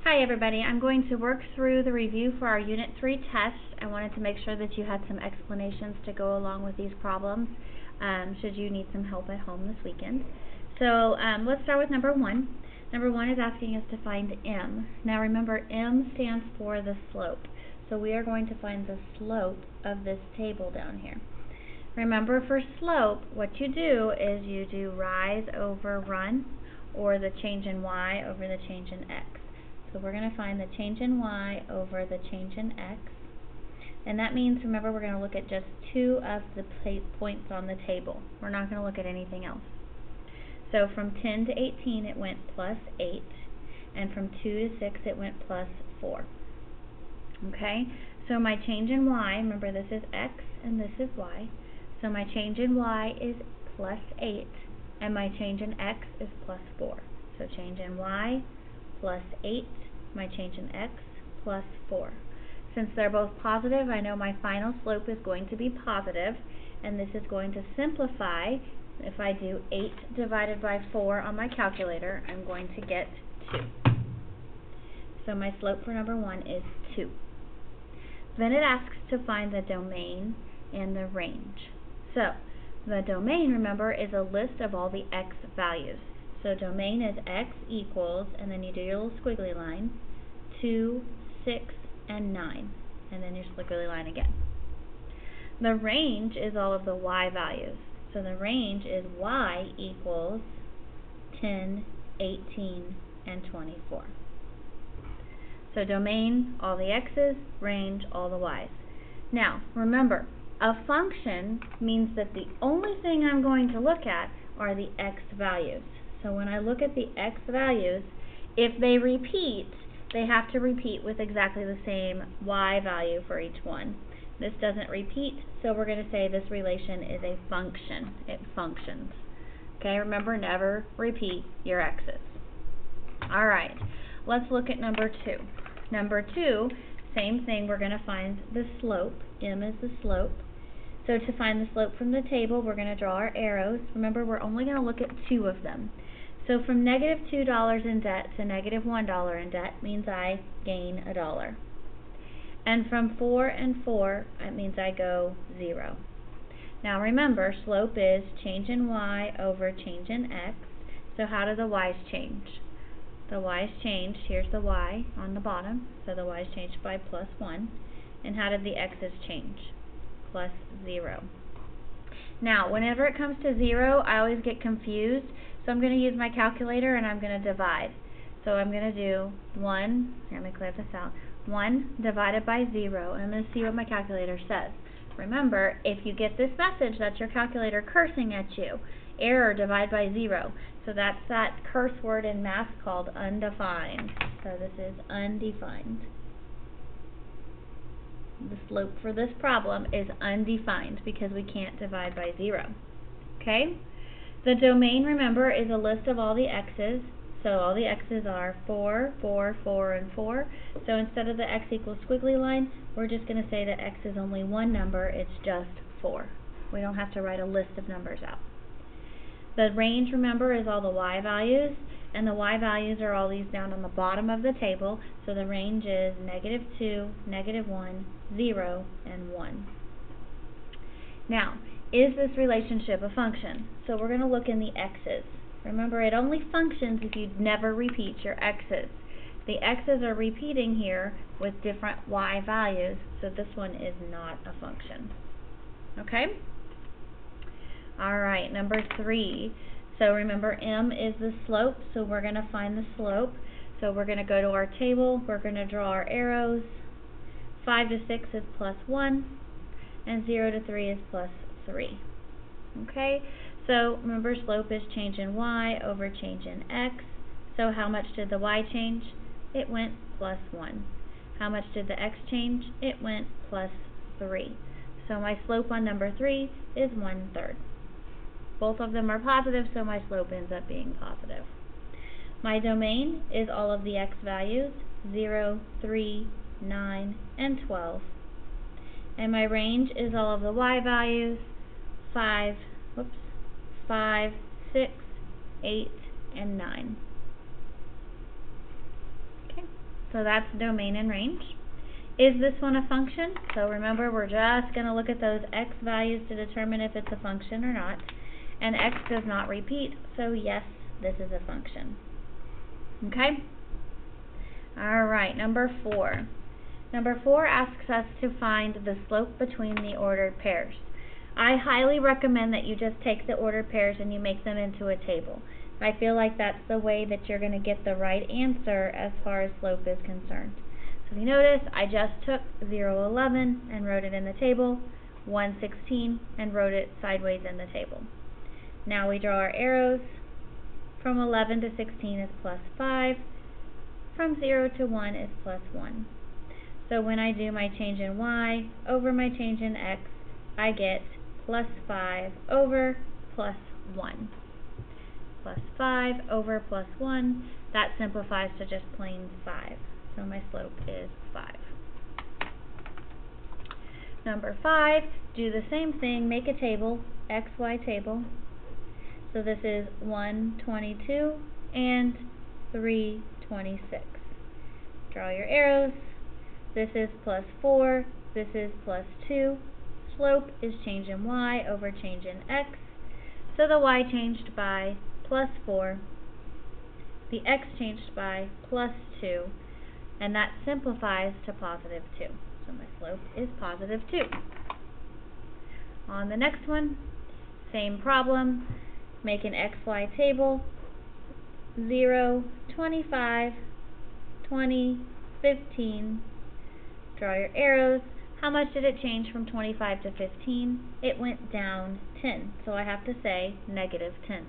Hi everybody, I'm going to work through the review for our Unit 3 test. I wanted to make sure that you had some explanations to go along with these problems should you need some help at home this weekend. So let's start with number 1. Number 1 is asking us to find m. Now remember, m stands for the slope. So we are going to find the slope of this table down here. Remember, for slope, what you do is you do rise over run, or the change in y over the change in x. So we're going to find the change in y over the change in x. And that means, remember, we're going to look at just 2 of the points on the table. We're not going to look at anything else. So from 10 to 18 it went plus 8, and from 2 to 6 it went plus 4. Okay? So my change in y, remember this is x and this is y. So my change in y is plus 8, and my change in x is plus 4. So change in y plus 8, my change in x plus 4. Since they're both positive, I know my final slope is going to be positive, and this is going to simplify. If I do 8 divided by 4 on my calculator, I'm going to get 2. So my slope for number 1 is 2. Then it asks to find the domain and the range. So the domain, remember, is a list of all the x values. So domain is x equals, and then you do your little squiggly line, 2, 6, and 9, and then your squiggly line again. The range is all of the y values. So the range is y equals 10, 18, and 24. So domain, all the x's, range, all the y's. Now, remember, a function means that the only thing I'm going to look at are the x values. So when I look at the x values, if they repeat, they have to repeat with exactly the same y value for each one. This doesn't repeat, so we're going to say this relation is a function. It functions. Okay, remember, never repeat your x's. Alright, let's look at number 2. Number 2, same thing, we're going to find the slope. M is the slope. So to find the slope from the table, we're going to draw our arrows. Remember, we're only going to look at 2 of them. So from negative $2 in debt to negative $1 in debt means I gain $1. And from 4 and 4, it means I go 0. Now remember, slope is change in y over change in x. So how do the y's change? The y's changed, here's the y on the bottom, so the y's changed by plus 1. And how did the x's change? Plus 0. Now, whenever it comes to 0, I always get confused, so I'm going to use my calculator and I'm going to divide. So I'm going to do 1, here, let me clear this out, 1 divided by 0, and I'm going to see what my calculator says. Remember, if you get this message, that's your calculator cursing at you. Error, divide by 0. So that's that curse word in math called undefined. So this is undefined. The slope for this problem is undefined because we can't divide by 0. Okay? The domain, remember, is a list of all the x's. So all the x's are 4, 4, 4, and 4. So instead of the x equals squiggly line, we're just going to say that x is only one number. It's just 4. We don't have to write a list of numbers out. The range, remember, is all the y values. And the y values are all these down on the bottom of the table. So the range is negative 2, negative 1, 0, and 1. Now, is this relationship a function? So we're going to look in the x's. Remember, it only functions if you never repeat your x's. The x's are repeating here with different y values, so this one is not a function. Okay? Alright, number 3. So remember, m is the slope, so we're going to find the slope. So we're going to go to our table, we're going to draw our arrows. 5 to 6 is plus 1, and 0 to 3 is plus 3. Okay, so remember, slope is change in y over change in x. So how much did the y change? It went plus 1. How much did the x change? It went plus 3. So my slope on number 3 is 1/3. Both of them are positive, so my slope ends up being positive. My domain is all of the x values, 0, 3, 9, and 12. And my range is all of the y values, 5, 6, 8, and 9. Okay. So that's domain and range. Is this one a function? So remember, we're just going to look at those x values to determine if it's a function or not. And x does not repeat, so yes, this is a function. Okay? Alright, number 4. Number 4 asks us to find the slope between the ordered pairs. I highly recommend that you just take the ordered pairs and you make them into a table. I feel like that's the way that you're going to get the right answer as far as slope is concerned. So if you notice, I just took 0, 11 and wrote it in the table, 1, 16 and wrote it sideways in the table. Now we draw our arrows. From 11 to 16 is plus 5. From 0 to 1 is plus 1. So when I do my change in y over my change in x, I get plus 5 over plus 1. Plus 5 over plus 1, that simplifies to just plain 5. So my slope is 5. Number 5, do the same thing, make a table, xy table. So this is 122 and 326. Draw your arrows. This is plus 4, this is plus 2. Slope is change in y over change in x. So the y changed by plus 4. The x changed by plus 2. And that simplifies to positive 2. So my slope is positive 2. On the next one, same problem. Make an xy table. 0, 25, 20, 15. Draw your arrows. How much did it change from 25 to 15? It went down 10. So I have to say negative 10.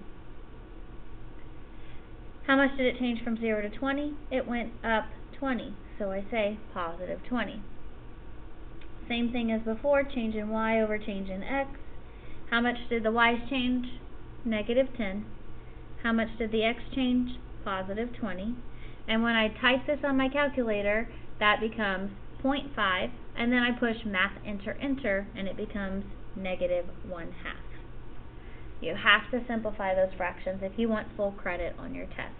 How much did it change from 0 to 20? It went up 20. So I say positive 20. Same thing as before, change in y over change in x. How much did the y's change? Negative 10. How much did the x change? Positive 20. And when I type this on my calculator, that becomes 0.5, and then I push math enter enter, and it becomes negative 1/2. You have to simplify those fractions if you want full credit on your test.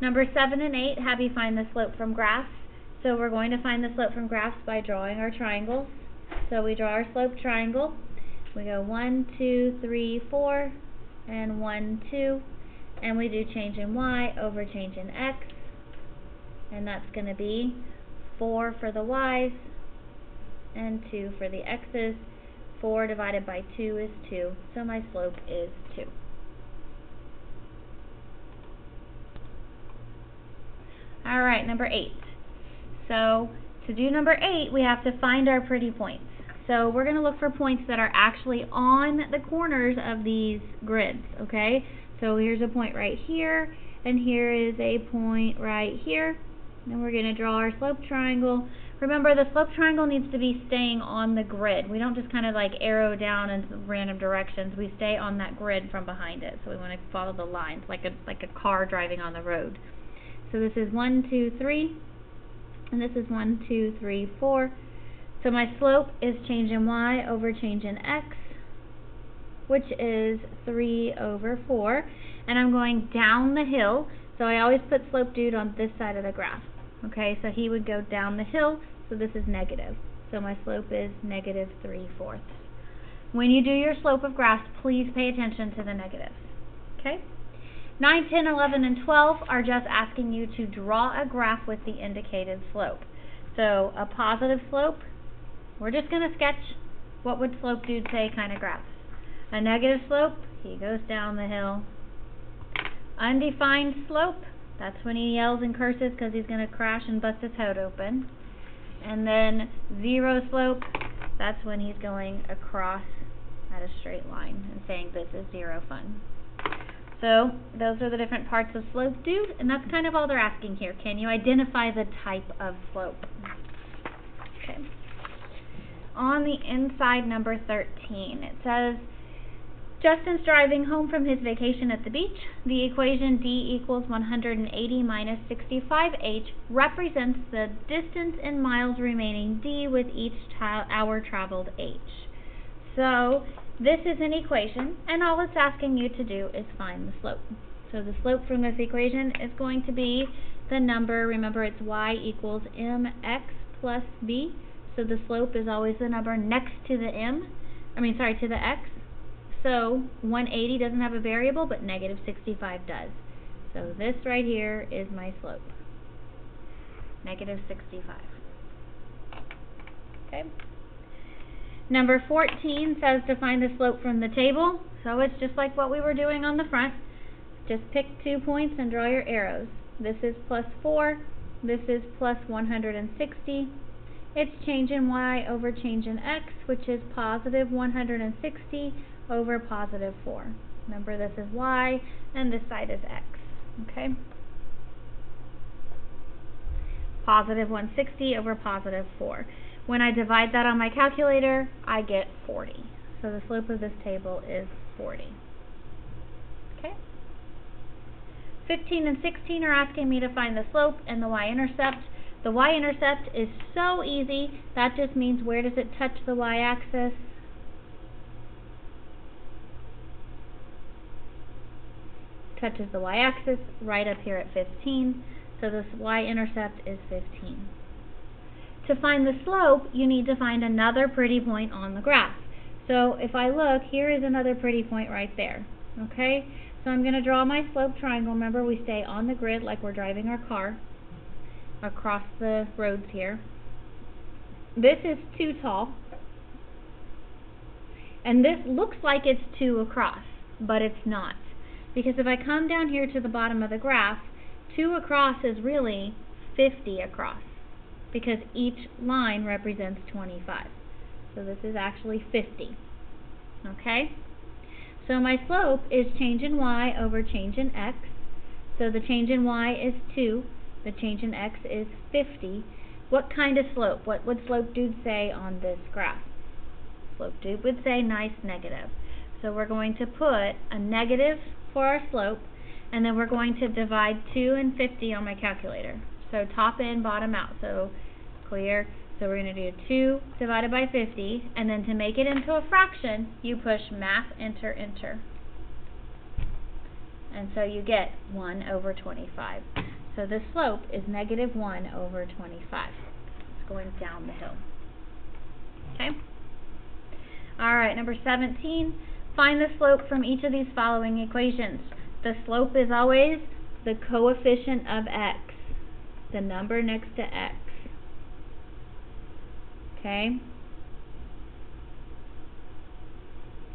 Number 7 and 8 have you find the slope from graphs. So we're going to find the slope from graphs by drawing our triangles. So we draw our slope triangle. We go 1, 2, 3, 4, and 1, 2, and we do change in y over change in x, and that's going to be 4 for the y's and 2 for the x's. 4 divided by 2 is 2, so my slope is 2. Alright, number 8. So to do number 8, we have to find our pretty points. So we're going to look for points that are actually on the corners of these grids, okay? So here's a point right here, and here is a point right here. And we're going to draw our slope triangle. Remember, the slope triangle needs to be staying on the grid. We don't just kind of like arrow down in random directions. We stay on that grid from behind it. So we want to follow the lines like a car driving on the road. So this is 1, 2, 3, and this is 1, 2, 3, 4. So my slope is change in y over change in x, which is 3 over 4. And I'm going down the hill, so I always put slope dude on this side of the graph. Okay, so he would go down the hill, so this is negative. So my slope is negative 3/4. When you do your slope of graphs, please pay attention to the negatives. Okay? 9, 10, 11, and 12 are just asking you to draw a graph with the indicated slope. So a positive slope, we're just going to sketch what would slope dude say kind of graphs. A negative slope, he goes down the hill. Undefined slope, that's when he yells and curses because he's going to crash and bust his head open. And then 0 slope, that's when he's going across at a straight line and saying this is 0 fun. So those are the different parts of slope dude, and that's kind of all they're asking here. Can you identify the type of slope? Okay. On the inside, number 13, it says, Justin's driving home from his vacation at the beach. The equation D equals 180 minus 65H represents the distance in miles remaining D with each hour traveled H. So this is an equation, and all it's asking you to do is find the slope. So the slope from this equation is going to be the number, remember it's y equals mx plus b, so the slope is always the number next to the to the x. So 180 doesn't have a variable, but negative 65 does. So this right here is my slope, negative 65. Okay. Number 14 says to find the slope from the table. So it's just like what we were doing on the front. Just pick 2 points and draw your arrows. This is plus 4. This is plus 160. It's change in y over change in x, which is positive 160 over positive 4. Remember, this is y, and this side is x. Okay? Positive 160 over positive 4. When I divide that on my calculator, I get 40. So the slope of this table is 40. Okay? 15 and 16 are asking me to find the slope and the y-intercept. The y-intercept is so easy. That just means where does it touch the y-axis? Touches the y-axis right up here at 15. So this y-intercept is 15. To find the slope, you need to find another pretty point on the graph. So if I look, here is another pretty point right there. Okay? So I'm going to draw my slope triangle. Remember, we stay on the grid like we're driving our car across the roads here. This is too tall. And this looks like it's 2 across, but it's not. Because if I come down here to the bottom of the graph, 2 across is really 50 across, because each line represents 25. So this is actually 50. Okay? So my slope is change in y over change in x. So the change in y is 2. The change in x is 50. What kind of slope? What would slope dude say on this graph? Slope dude would say nice negative. So we're going to put a negative for our slope, and then we're going to divide 2 and 50 on my calculator. So top in, bottom out. So clear. So we're going to do 2 divided by 50, and then to make it into a fraction, you push math, enter, enter. And so you get 1 over 25. So the slope is negative 1 over 25. It's going down the hill. Okay? Alright, number 17. Find the slope from each of these following equations. The slope is always the coefficient of x, the number next to x. Okay?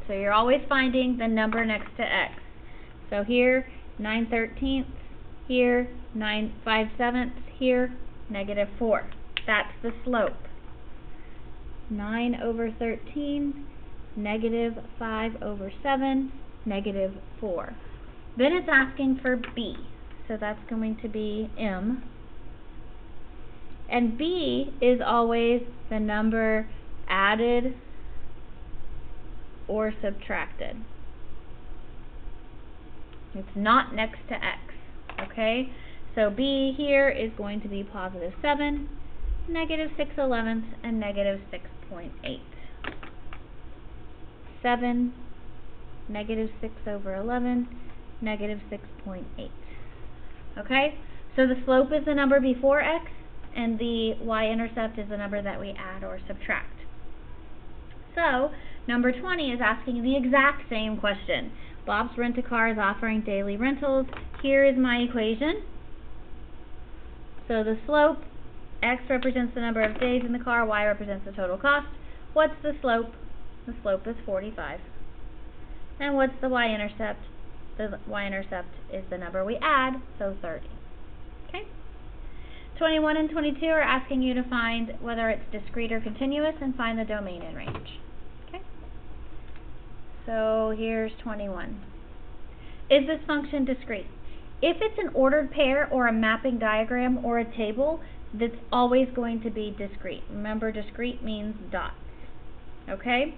So you're always finding the number next to x. So here, 9/13, here, 5/7, here, negative 4. That's the slope. 9 over 13, negative 5 over 7, negative 4. Then it's asking for b. So that's going to be m. And b is always the number added or subtracted. It's not next to x. Okay? So b here is going to be positive 7, negative 6/11, and negative 6.8. 7, negative 6 over 11, negative 6.8. Okay? So the slope is the number before x, and the y-intercept is the number that we add or subtract. So, number 20 is asking the exact same question. Bob's Rent-A-Car is offering daily rentals. Here is my equation. So the slope, x represents the number of days in the car, y represents the total cost. What's the slope? The slope is 45. And what's the y-intercept? The y-intercept is the number we add, so 30. Okay? 21 and 22 are asking you to find whether it's discrete or continuous and find the domain and range. Okay? So here's 21. Is this function discrete? If it's an ordered pair or a mapping diagram or a table, that's always going to be discrete. Remember, discrete means dots. Okay?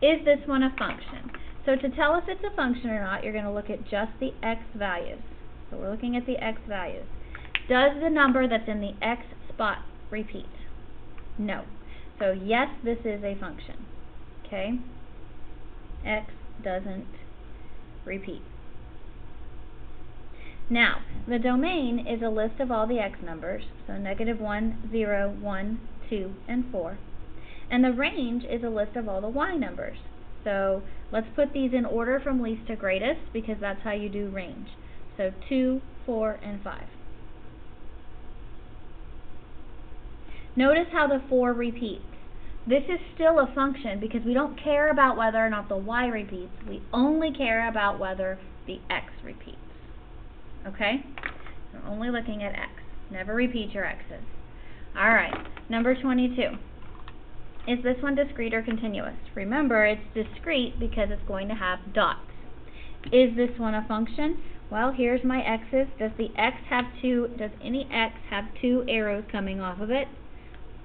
Is this one a function? So to tell if it's a function or not, you're going to look at just the x values. So we're looking at the x values. Does the number that's in the x spot repeat? No. So yes, this is a function. Okay? X doesn't repeat. Now, the domain is a list of all the x numbers, so -1, 0, 1, 2, and 4. And the range is a list of all the y numbers. So let's put these in order from least to greatest, because that's how you do range. So 2, 4, and 5. Notice how the 4 repeats. This is still a function because we don't care about whether or not the y repeats. We only care about whether the x repeats. Okay? We're only looking at x. Never repeat your x's. Alright, number 22. Is this one discrete or continuous? Remember, it's discrete because it's going to have dots. Is this one a function? Well, here's my x's. Does any x have 2 arrows coming off of it?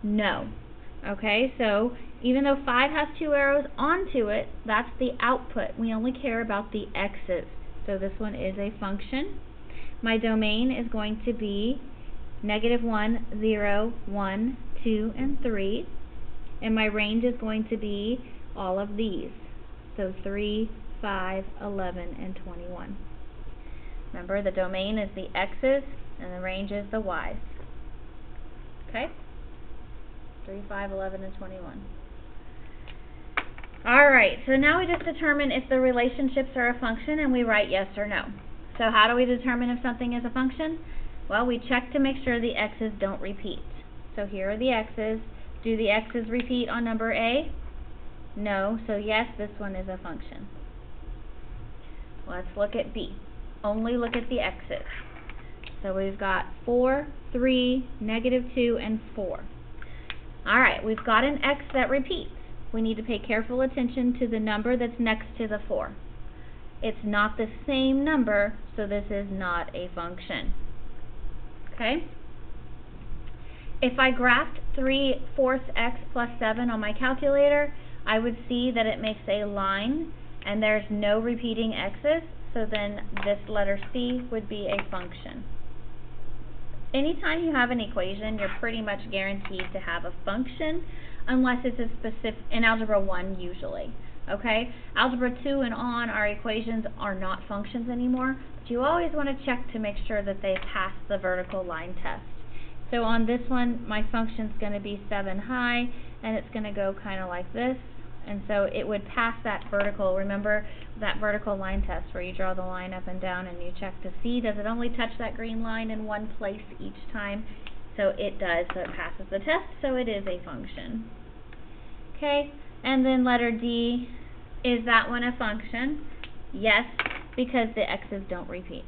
No. Okay, so even though 5 has 2 arrows onto it, that's the output. We only care about the x's. So this one is a function. My domain is going to be -1, 0, 1, 2, and 3. And my range is going to be all of these. So 3, 5, 11, and 21. Remember, the domain is the x's and the range is the y's. Okay? 3, 5, 11, and 21. Alright, so now we just determine if the relationships are a function and we write yes or no. So how do we determine if something is a function? Well, we check to make sure the x's don't repeat. So here are the x's. Do the x's repeat on number A? No, so yes, this one is a function. Let's look at B. Only look at the x's. So we've got 4, 3, -2, and 4. Alright, we've got an x that repeats. We need to pay careful attention to the number that's next to the 4. It's not the same number, so this is not a function. Okay? If I graphed 3/4 x plus 7 on my calculator, I would see that it makes a line, and there's no repeating x's, so then this letter C would be a function. Anytime you have an equation, you're pretty much guaranteed to have a function, unless it's a specific, in Algebra 1 usually. Okay? Algebra 2 and on, our equations are not functions anymore, but you always want to check to make sure that they pass the vertical line test. So on this one, my function's going to be 7 high, and it's going to go kind of like this, and so it would pass that vertical. Remember that vertical line test where you draw the line up and down and you check to see, does it only touch that green line in one place each time? So it does, so it passes the test, so it is a function. Okay, and then letter D, is that one a function? Yes, because the x's don't repeat.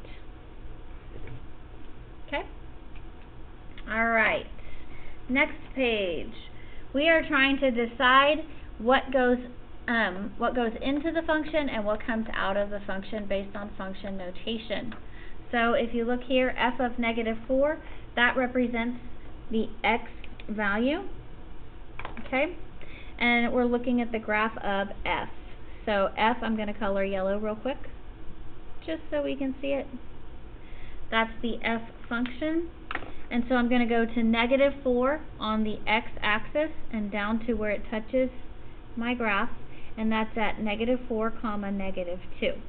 Okay? Alright, next page. We are trying to decide what goes into the function and what comes out of the function based on function notation. So if you look here, f of -4, that represents the x value. Okay? And we're looking at the graph of f. So f, I'm going to color yellow real quick, just so we can see it. That's the f function. And so I'm going to go to -4 on the x-axis and down to where it touches my graph, and that's at -4, -2.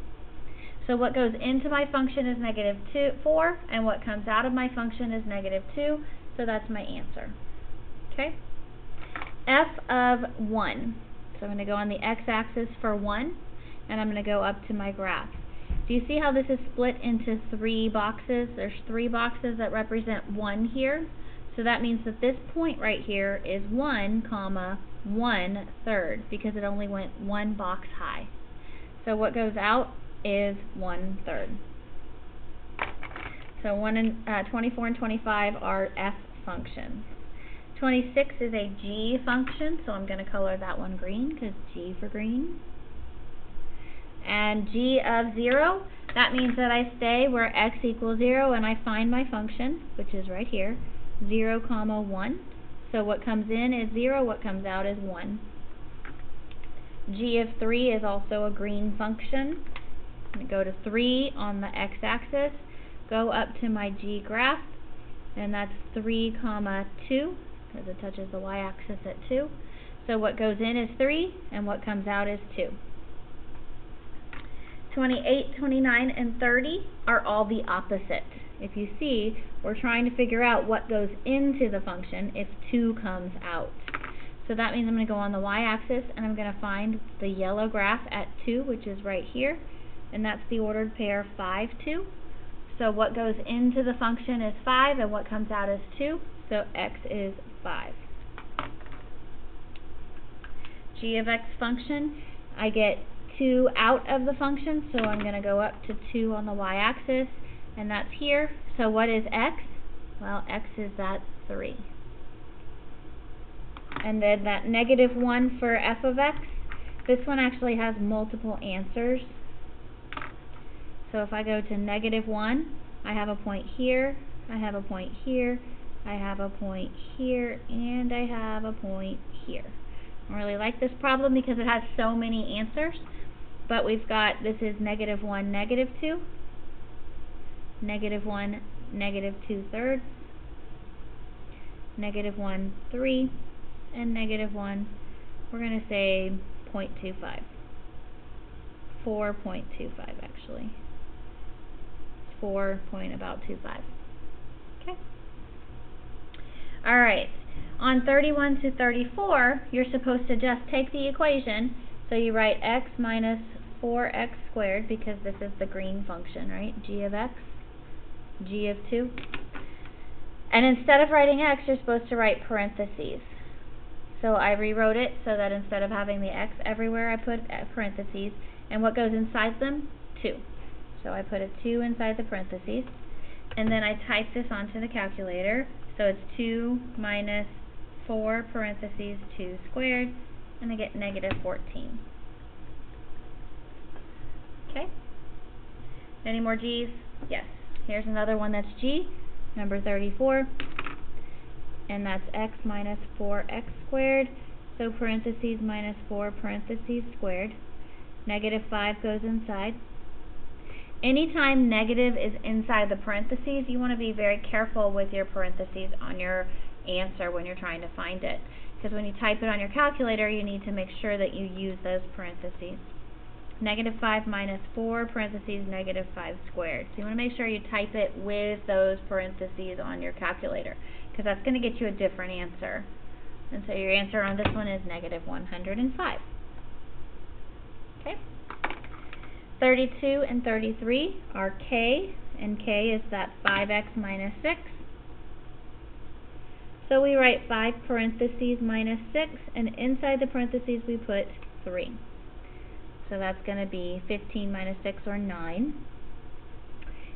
So what goes into my function is -4, and what comes out of my function is -2, so that's my answer. Okay? F of 1. So I'm going to go on the x-axis for 1, and I'm going to go up to my graph. Do you see how this is split into 3 boxes? There's 3 boxes that represent 1 here. So that means that this point right here is 1, 1/3, because it only went 1 box high. So what goes out is 1/3. So 24 and 25 are f functions. 26 is a g function, so I'm going to color that one green, because G for green. And g of 0, that means that I stay where x equals 0 and I find my function, which is right here, 0, 1. So what comes in is 0, what comes out is 1. G of 3 is also a green function. I'm going to go to 3 on the x-axis, go up to my g graph, and that's 3, 2, because it touches the y-axis at 2. So what goes in is 3, and what comes out is 2. 28, 29, and 30 are all the opposite. If you see, we're trying to figure out what goes into the function if 2 comes out. So that means I'm going to go on the y-axis and I'm going to find the yellow graph at 2, which is right here, and that's the ordered pair 5, 2. So what goes into the function is 5 and what comes out is 2, so x is 5. G of x function, I get 2 out of the function, so I'm going to go up to 2 on the y-axis, and that's here. So what is x? Well, x is that 3. And then that -1 for f of x, this one actually has multiple answers. So if I go to -1, I have a point here, I have a point here, I have a point here, and I have a point here. I really like this problem because it has so many answers. But we've got, this is -1, -2, -1, -2/3, -1, 3, and -1, we're going to say 0.25. 4.25 actually. 4.25. Okay. Alright. On 31 to 34, you're supposed to just take the equation. So you write x minus 4x squared, because this is the green function, right? G of x, G of 2. And instead of writing x, you're supposed to write parentheses. So I rewrote it so that instead of having the x everywhere, I put parentheses. And what goes inside them? 2. So I put a 2 inside the parentheses. And then I type this onto the calculator. So it's 2 minus 4 parentheses 2 squared, and I get -14. Okay? Any more g's? Yes. Here's another one that's g, number 34, and that's x minus 4x squared, so parentheses minus 4 parentheses squared. -5 goes inside. Anytime negative is inside the parentheses, you want to be very careful with your parentheses on your answer when you're trying to find it. Because when you type it on your calculator, you need to make sure that you use those parentheses. -5 minus 4 parentheses -5 squared. So you want to make sure you type it with those parentheses on your calculator, because that's going to get you a different answer. And so your answer on this one is -105. Okay. 32 and 33 are k, and k is that 5x minus 6. So we write 5 parentheses minus 6, and inside the parentheses we put 3. So that's going to be 15 minus 6, or 9.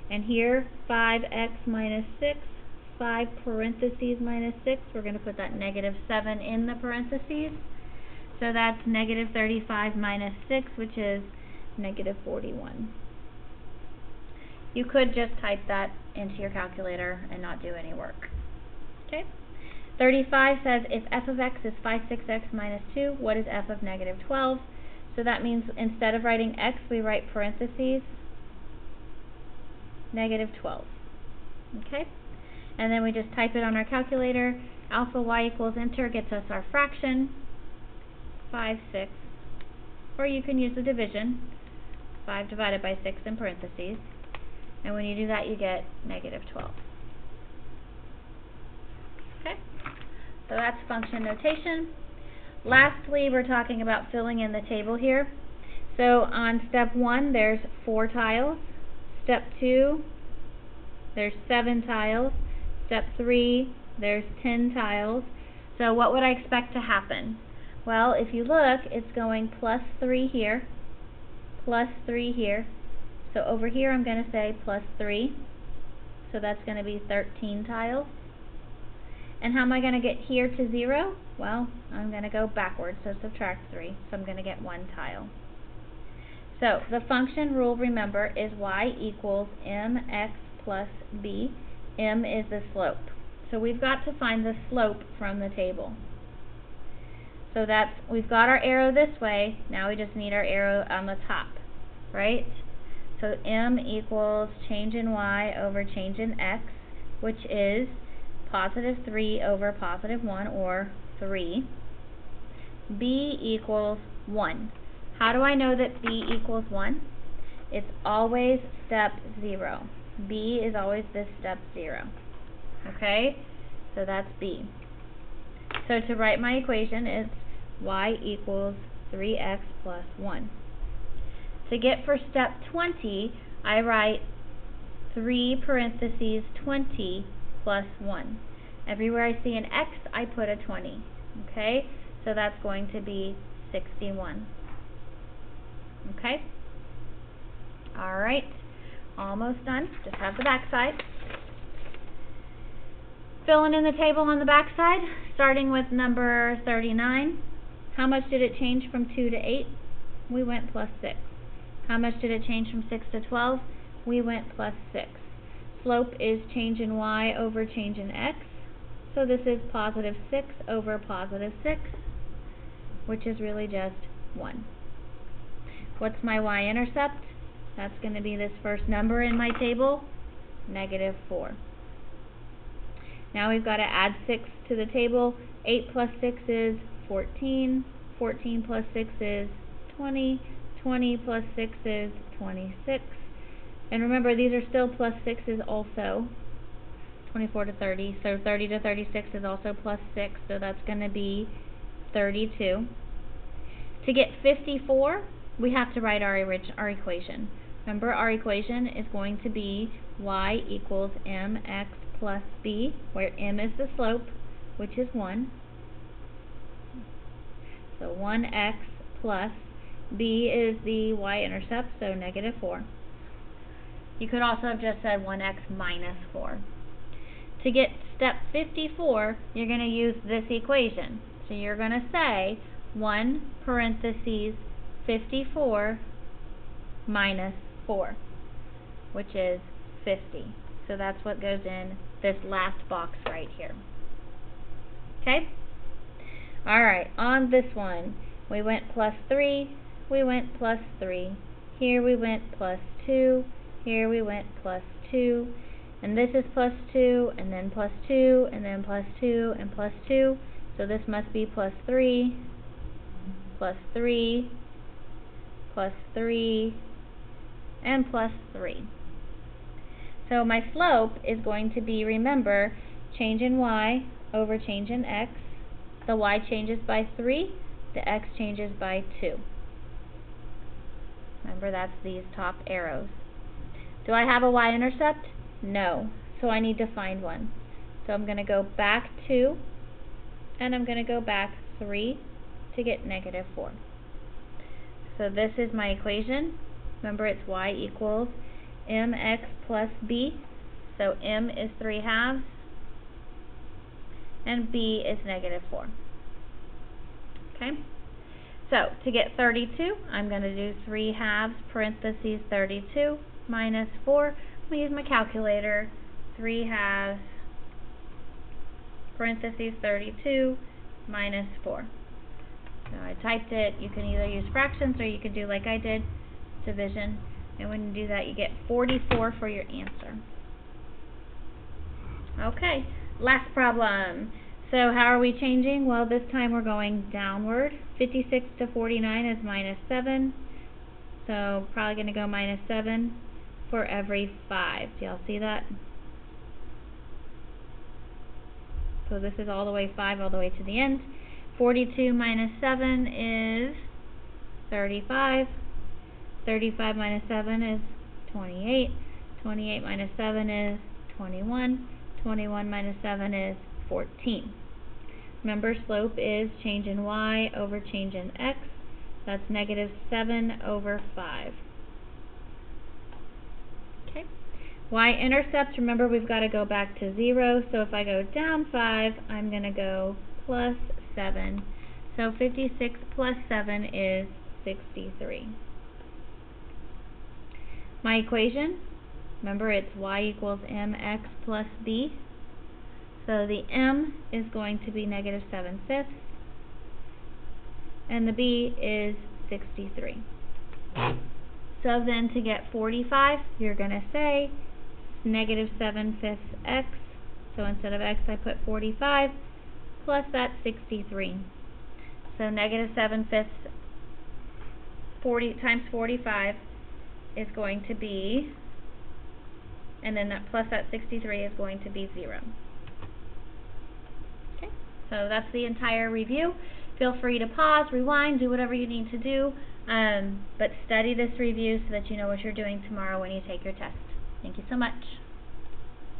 And here, 5x minus 6, 5 parentheses minus 6, we're going to put that -7 in the parentheses. So that's -35 minus 6, which is -41. You could just type that into your calculator and not do any work. Okay? 35 says if f of x is 5, 6x minus 2, what is f of -12? So that means instead of writing x, we write parentheses -12. Okay? And then we just type it on our calculator. Alpha y equals enter gets us our fraction, 5, 6. Or you can use the division, 5 divided by 6 in parentheses. And when you do that, you get -12. Okay? So that's function notation. Lastly, we're talking about filling in the table here. So on step 1, there's 4 tiles. Step 2, there's 7 tiles. Step 3, there's 10 tiles. So what would I expect to happen? Well, if you look, it's going +3 here, +3 here. So over here I'm going to say +3. So that's going to be 13 tiles. And how am I going to get here to 0? Well, I'm going to go backwards, so subtract 3. So I'm going to get 1 tile. So the function rule, remember, is y equals mx plus b. M is the slope. So we've got to find the slope from the table. So that's, we've got our arrow this way, now we just need our arrow on the top, right? So m equals change in y over change in x, which is +3 over +1, or 3. B equals 1. How do I know that B equals 1? it's always step 0. B is always this step 0. Okay? So that's B. So to write my equation, it's y equals 3x plus 1. To get for step 20, I write 3 parentheses 20 plus 1. Everywhere I see an x, I put a 20. Okay? So that's going to be 61. Okay? Alright. Almost done. Just have the back side. Filling in the table on the back side, starting with number 39. How much did it change from 2 to 8? We went plus 6. How much did it change from 6 to 12? We went plus 6. Slope is change in y over change in x. So this is positive 6 over positive 6, which is really just 1. What's my y-intercept? That's going to be this first number in my table, negative 4. Now we've got to add 6 to the table. 8 plus 6 is 14. 14 plus 6 is 20. 20 plus 6 is 26. And remember, these are still plus 6's also. 24 to 30. So 30 to 36 is also plus 6. So that's going to be 32. To get 54, we have to write our equation. Remember, our equation is going to be y equals mx plus b, where m is the slope, which is 1. So 1x plus b is the y-intercept, so negative 4. You could also have just said 1x minus 4. To get step 54, you're going to use this equation. So you're going to say 1 parentheses 54 minus 4, which is 50. So that's what goes in this last box right here. Okay? Alright, on this one, we went plus 3, we went plus 3. Here we went plus 2, here we went plus 2. And this is plus 2, and then plus 2, and then plus 2, and plus 2. So this must be plus 3, plus 3, plus 3, and plus 3. So my slope is going to be, remember, change in y over change in x. The y changes by 3, the x changes by 2. Remember, that's these top arrows. Do I have a y-intercept? No. So I need to find one. So I'm going to go back 2, and I'm going to go back 3 to get negative 4. So this is my equation. Remember, it's y equals mx plus b. So m is 3/2, and b is negative 4. Okay? So to get 32, I'm going to do 3/2 parentheses 32 minus 4. I'm going to use my calculator. 3/2 parentheses 32 minus 4. So I typed it. You can either use fractions or you can do like I did, division. And when you do that, you get 44 for your answer. Okay, last problem. So how are we changing? Well, this time we're going downward. 56 to 49 is minus 7. So probably going to go minus 7 for every 5. Do y'all see that? So this is all the way 5 all the way to the end. 42 minus 7 is 35. 35 minus 7 is 28. 28 minus 7 is 21. 21 minus 7 is 14. Remember, slope is change in y over change in x. That's negative 7 over 5. Okay. Y-intercept, remember we've got to go back to 0. So if I go down 5, I'm going to go plus 7. So 56 plus 7 is 63. My equation, remember it's y equals mx plus b. So the m is going to be negative 7/5, and the b is 63. So then to get 45, you're going to say negative 7/5 x. So instead of x, I put 45 plus that 63. So negative 7/5 40 times 45 is going to be, and then that plus that 63 is going to be 0. Okay, so that's the entire review. Feel free to pause, rewind, do whatever you need to do, but study this review so that you know what you're doing tomorrow when you take your test. Thank you so much.